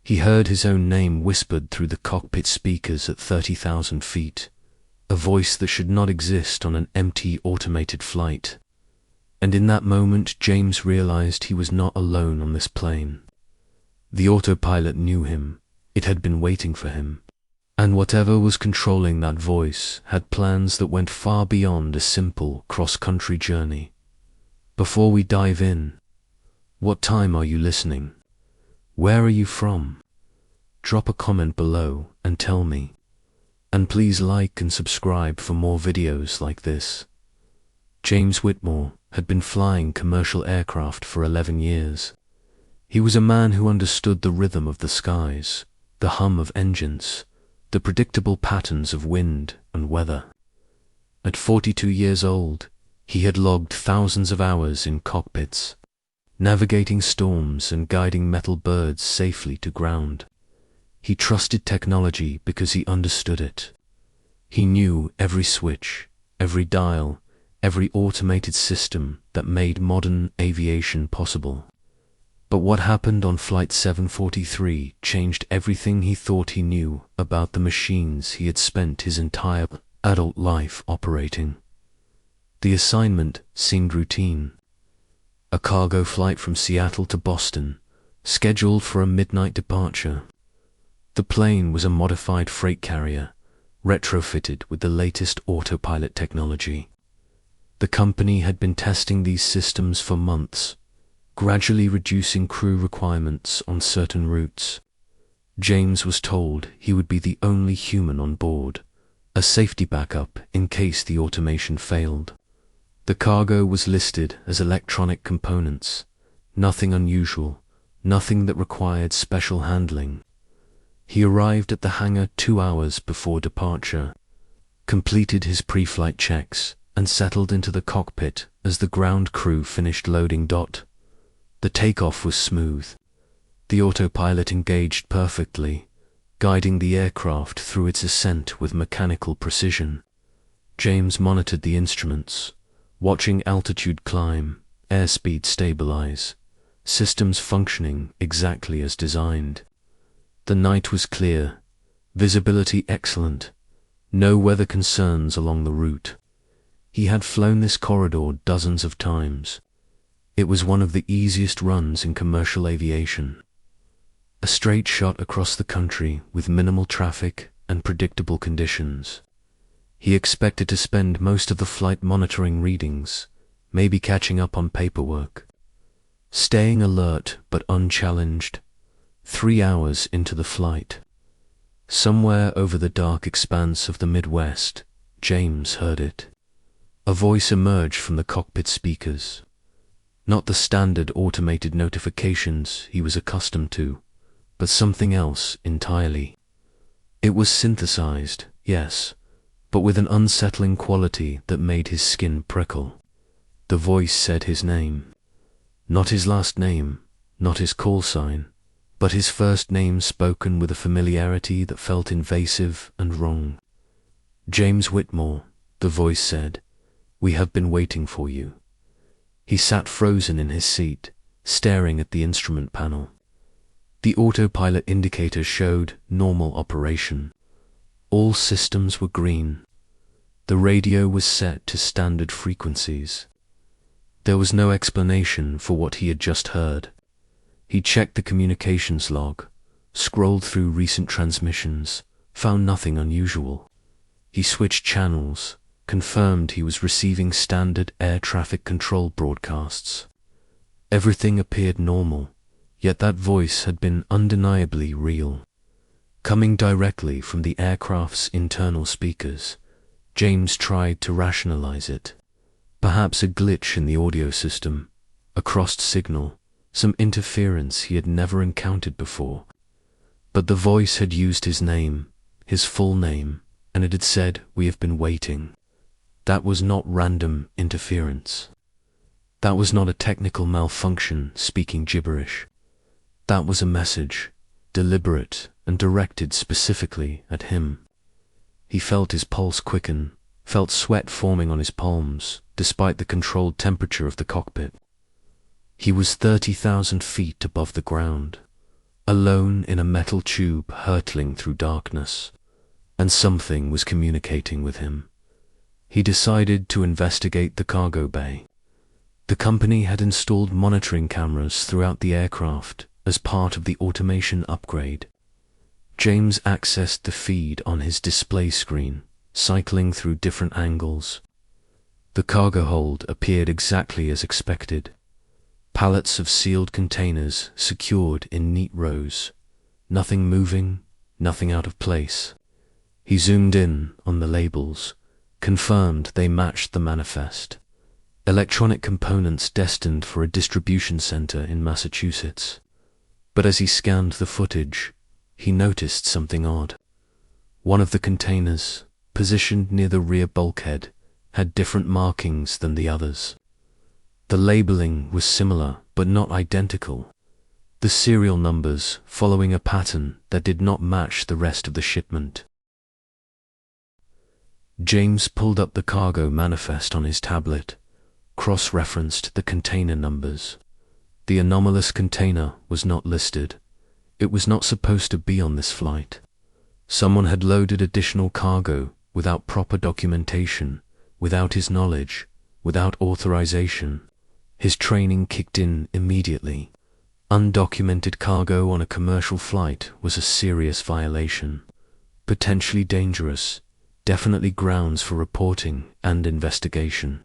He heard his own name whispered through the cockpit speakers at 30,000 feet, a voice that should not exist on an empty automated flight. And in that moment, James realized he was not alone on this plane. The autopilot knew him. It had been waiting for him. And whatever was controlling that voice had plans that went far beyond a simple cross-country journey. Before we dive in, what time are you listening? Where are you from? Drop a comment below and tell me. And please like and subscribe for more videos like this. James Whitmore had been flying commercial aircraft for 11 years. He was a man who understood the rhythm of the skies, the hum of engines, the predictable patterns of wind and weather. At 42 years old, he had logged thousands of hours in cockpits, navigating storms and guiding metal birds safely to ground. He trusted technology because he understood it. He knew every switch, every dial, every automated system that made modern aviation possible. But what happened on Flight 743 changed everything he thought he knew about the machines he had spent his entire adult life operating. The assignment seemed routine. A cargo flight from Seattle to Boston, scheduled for a midnight departure. The plane was a modified freight carrier, retrofitted with the latest autopilot technology. The company had been testing these systems for months, gradually reducing crew requirements on certain routes. James was told he would be the only human on board, a safety backup in case the automation failed. The cargo was listed as electronic components, nothing unusual, nothing that required special handling. He arrived at the hangar 2 hours before departure, completed his pre-flight checks, and settled into the cockpit as the ground crew finished loading. The takeoff was smooth. The autopilot engaged perfectly, guiding the aircraft through its ascent with mechanical precision. James monitored the instruments, watching altitude climb, airspeed stabilize, systems functioning exactly as designed. The night was clear, visibility excellent, no weather concerns along the route. He had flown this corridor dozens of times. It was one of the easiest runs in commercial aviation. A straight shot across the country with minimal traffic and predictable conditions. He expected to spend most of the flight monitoring readings, maybe catching up on paperwork. Staying alert but unchallenged, 3 hours into the flight. Somewhere over the dark expanse of the Midwest, James heard it. A voice emerged from the cockpit speakers. Not the standard automated notifications he was accustomed to, but something else entirely. It was synthesized, yes, but with an unsettling quality that made his skin prickle. The voice said his name. Not his last name, not his call sign, but his first name spoken with a familiarity that felt invasive and wrong. James Whitmore, the voice said, "We have been waiting for you." He sat frozen in his seat, staring at the instrument panel. The autopilot indicator showed normal operation. All systems were green. The radio was set to standard frequencies. There was no explanation for what he had just heard. He checked the communications log, scrolled through recent transmissions, found nothing unusual. He switched channels, confirmed he was receiving standard air traffic control broadcasts. Everything appeared normal, yet that voice had been undeniably real. Coming directly from the aircraft's internal speakers, James tried to rationalize it. Perhaps a glitch in the audio system, a crossed signal, some interference he had never encountered before. But the voice had used his name, his full name, and it had said, "We have been waiting." That was not random interference. That was not a technical malfunction speaking gibberish. That was a message, deliberate and directed specifically at him. He felt his pulse quicken, felt sweat forming on his palms, despite the controlled temperature of the cockpit. He was 30,000 feet above the ground, alone in a metal tube hurtling through darkness, and something was communicating with him. He decided to investigate the cargo bay. The company had installed monitoring cameras throughout the aircraft as part of the automation upgrade. James accessed the feed on his display screen, cycling through different angles. The cargo hold appeared exactly as expected. Pallets of sealed containers secured in neat rows. Nothing moving, nothing out of place. He zoomed in on the labels, confirmed they matched the manifest. Electronic components destined for a distribution center in Massachusetts. But as he scanned the footage, he noticed something odd. One of the containers, positioned near the rear bulkhead, had different markings than the others. The labeling was similar, but not identical. The serial numbers following a pattern that did not match the rest of the shipment. James pulled up the cargo manifest on his tablet, cross-referenced the container numbers. The anomalous container was not listed. It was not supposed to be on this flight. Someone had loaded additional cargo without proper documentation, without his knowledge, without authorization. His training kicked in immediately. Undocumented cargo on a commercial flight was a serious violation. Potentially dangerous, definitely grounds for reporting and investigation.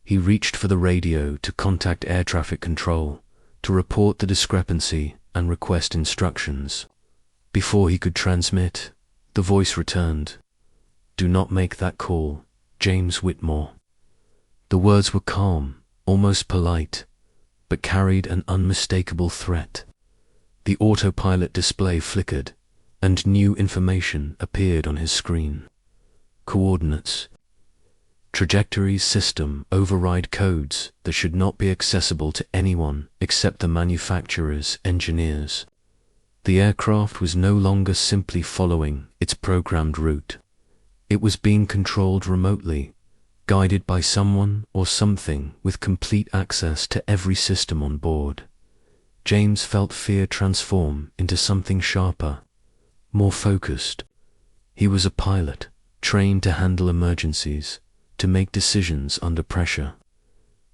He reached for the radio to contact air traffic control, to report the discrepancy and request instructions. Before he could transmit, the voice returned. "Do not make that call, James Whitmore." The words were calm, almost polite, but carried an unmistakable threat. The autopilot display flickered, and new information appeared on his screen. Coordinates. Trajectory system override codes that should not be accessible to anyone except the manufacturer's engineers. The aircraft was no longer simply following its programmed route. It was being controlled remotely, guided by someone or something with complete access to every system on board. James felt fear transform into something sharper, more focused. He was a pilot, trained to handle emergencies, to make decisions under pressure.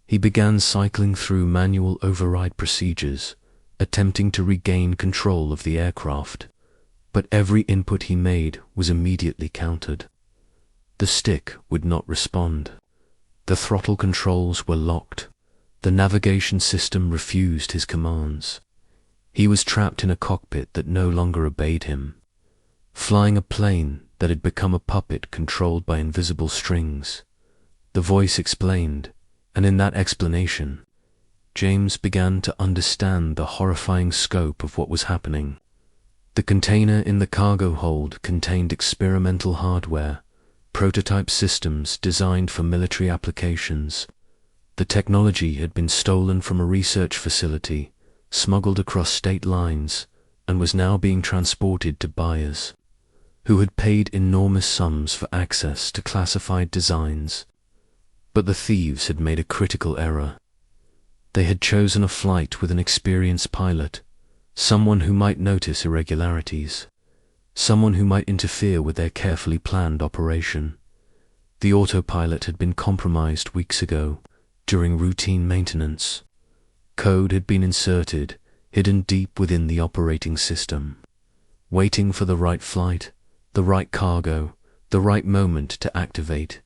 He began cycling through manual override procedures, attempting to regain control of the aircraft, but every input he made was immediately countered. The stick would not respond. The throttle controls were locked. The navigation system refused his commands. He was trapped in a cockpit that no longer obeyed him, flying a plane that had become a puppet controlled by invisible strings. The voice explained, and in that explanation, James began to understand the horrifying scope of what was happening. The container in the cargo hold contained experimental hardware, prototype systems designed for military applications. The technology had been stolen from a research facility, smuggled across state lines, and was now being transported to buyers, who had paid enormous sums for access to classified designs. But the thieves had made a critical error. They had chosen a flight with an experienced pilot, someone who might notice irregularities, someone who might interfere with their carefully planned operation. The autopilot had been compromised weeks ago during routine maintenance. Code had been inserted, hidden deep within the operating system, waiting for the right flight, the right cargo, the right moment to activate.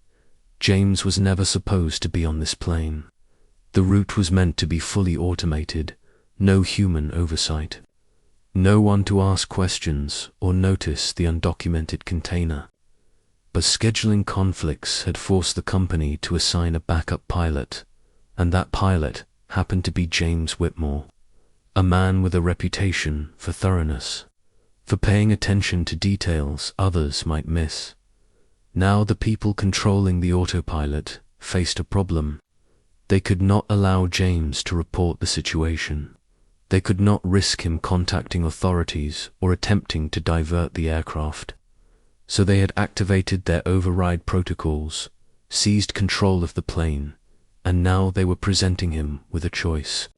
James was never supposed to be on this plane. The route was meant to be fully automated, no human oversight. No one to ask questions or notice the undocumented container. But scheduling conflicts had forced the company to assign a backup pilot, and that pilot happened to be James Whitmore, a man with a reputation for thoroughness, for paying attention to details others might miss. Now the people controlling the autopilot faced a problem. They could not allow James to report the situation. They could not risk him contacting authorities or attempting to divert the aircraft. So they had activated their override protocols, seized control of the plane, and now they were presenting him with a choice.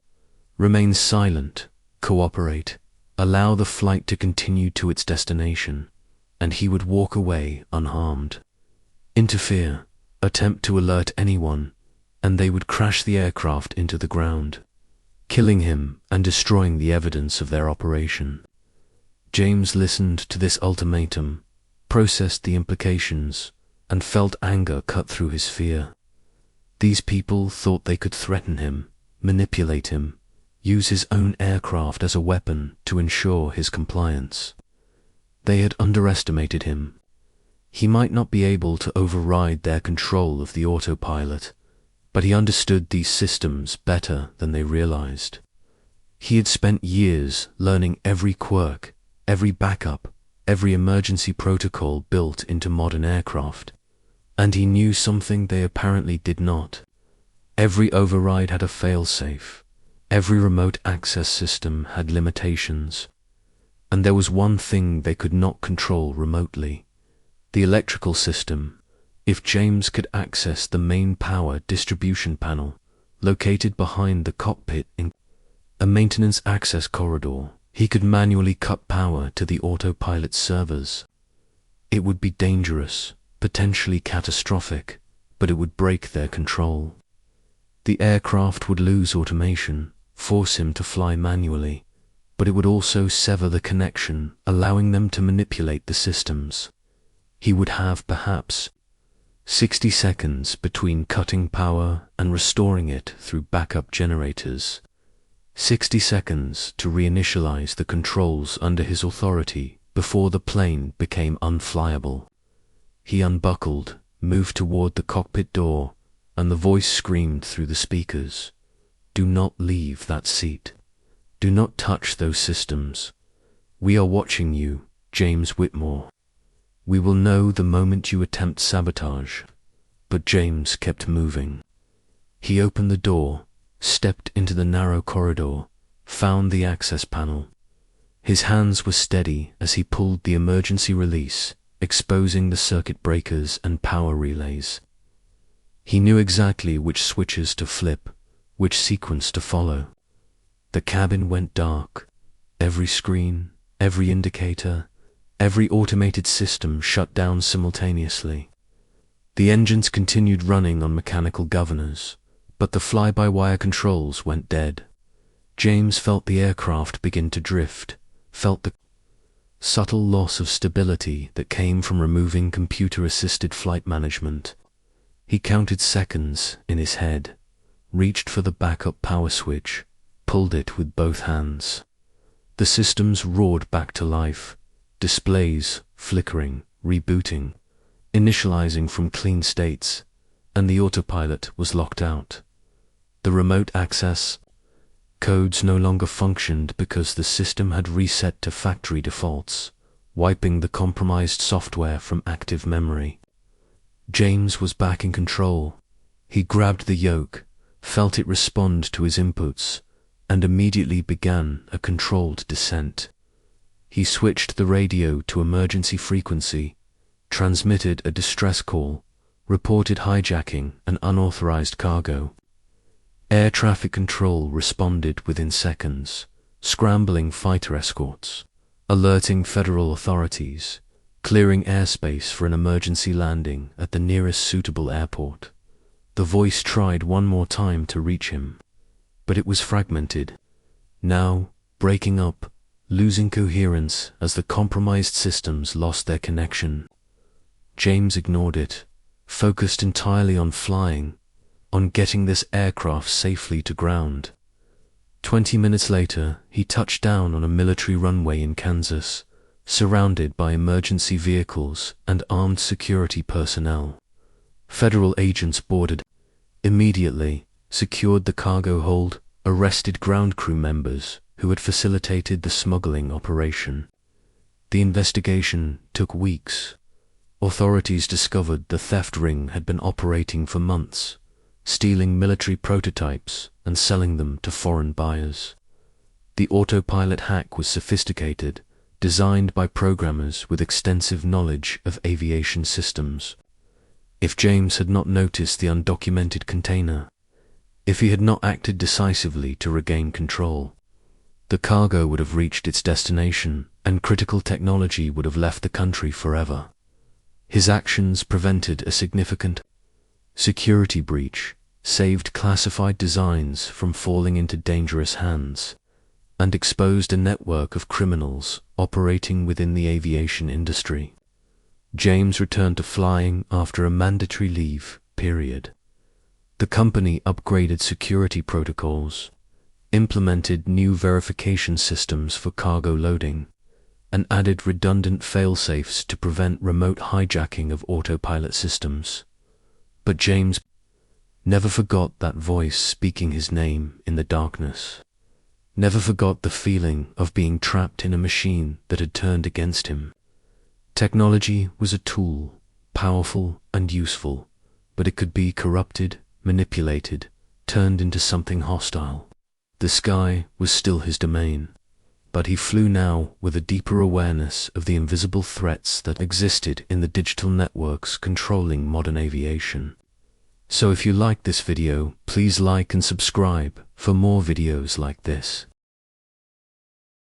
Remain silent, cooperate, allow the flight to continue to its destination, and he would walk away unharmed. Interfere, attempt to alert anyone, and they would crash the aircraft into the ground, killing him and destroying the evidence of their operation. James listened to this ultimatum, processed the implications, and felt anger cut through his fear. These people thought they could threaten him, manipulate him, use his own aircraft as a weapon to ensure his compliance. They had underestimated him. He might not be able to override their control of the autopilot, but he understood these systems better than they realized. He had spent years learning every quirk, every backup, every emergency protocol built into modern aircraft, and he knew something they apparently did not. Every override had a fail-safe. Every remote access system had limitations. And there was one thing they could not control remotely: the electrical system. If James could access the main power distribution panel, located behind the cockpit in a maintenance access corridor, he could manually cut power to the autopilot servers. It would be dangerous, potentially catastrophic, but it would break their control. The aircraft would lose automation, force him to fly manually, but it would also sever the connection, allowing them to manipulate the systems. He would have, perhaps, 60 seconds between cutting power and restoring it through backup generators. 60 seconds to reinitialize the controls under his authority before the plane became unflyable. He unbuckled, moved toward the cockpit door, and the voice screamed through the speakers, "Do not leave that seat. Do not touch those systems. We are watching you, James Whitmore. We will know the moment you attempt sabotage." But James kept moving. He opened the door, stepped into the narrow corridor, found the access panel. His hands were steady as he pulled the emergency release, exposing the circuit breakers and power relays. He knew exactly which switches to flip, which sequence to follow. The cabin went dark. Every screen, every indicator, every automated system shut down simultaneously. The engines continued running on mechanical governors, but the fly-by-wire controls went dead. James felt the aircraft begin to drift, felt the subtle loss of stability that came from removing computer-assisted flight management. He counted seconds in his head, reached for the backup power switch, pulled it with both hands. The systems roared back to life, displays flickering, rebooting, initializing from clean states, and the autopilot was locked out. The remote access codes no longer functioned because the system had reset to factory defaults, wiping the compromised software from active memory. James was back in control. He grabbed the yoke, felt it respond to his inputs, and immediately began a controlled descent. He switched the radio to emergency frequency, transmitted a distress call, reported hijacking and unauthorized cargo. Air traffic control responded within seconds, scrambling fighter escorts, alerting federal authorities, clearing airspace for an emergency landing at the nearest suitable airport. The voice tried one more time to reach him, but it was fragmented, now breaking up, losing coherence as the compromised systems lost their connection. James ignored it, focused entirely on flying, on getting this aircraft safely to ground. 20 minutes later, he touched down on a military runway in Kansas, surrounded by emergency vehicles and armed security personnel. Federal agents boarded immediately, secured the cargo hold, arrested ground crew members who had facilitated the smuggling operation. The investigation took weeks. Authorities discovered the theft ring had been operating for months, stealing military prototypes and selling them to foreign buyers. The autopilot hack was sophisticated, designed by programmers with extensive knowledge of aviation systems. If James had not noticed the undocumented container, if he had not acted decisively to regain control, The cargo would have reached its destination, and critical technology would have left the country forever. His actions prevented a significant security breach, saved classified designs from falling into dangerous hands, and exposed a network of criminals operating within the aviation industry. James returned to flying after a mandatory leave period. The company upgraded security protocols, implemented new verification systems for cargo loading, and added redundant fail-safes to prevent remote hijacking of autopilot systems. But James never forgot that voice speaking his name in the darkness, never forgot the feeling of being trapped in a machine that had turned against him. Technology was a tool, powerful and useful, but it could be corrupted, manipulated, turned into something hostile. The sky was still his domain, but he flew now with a deeper awareness of the invisible threats that existed in the digital networks controlling modern aviation. So if you liked this video, please like and subscribe for more videos like this.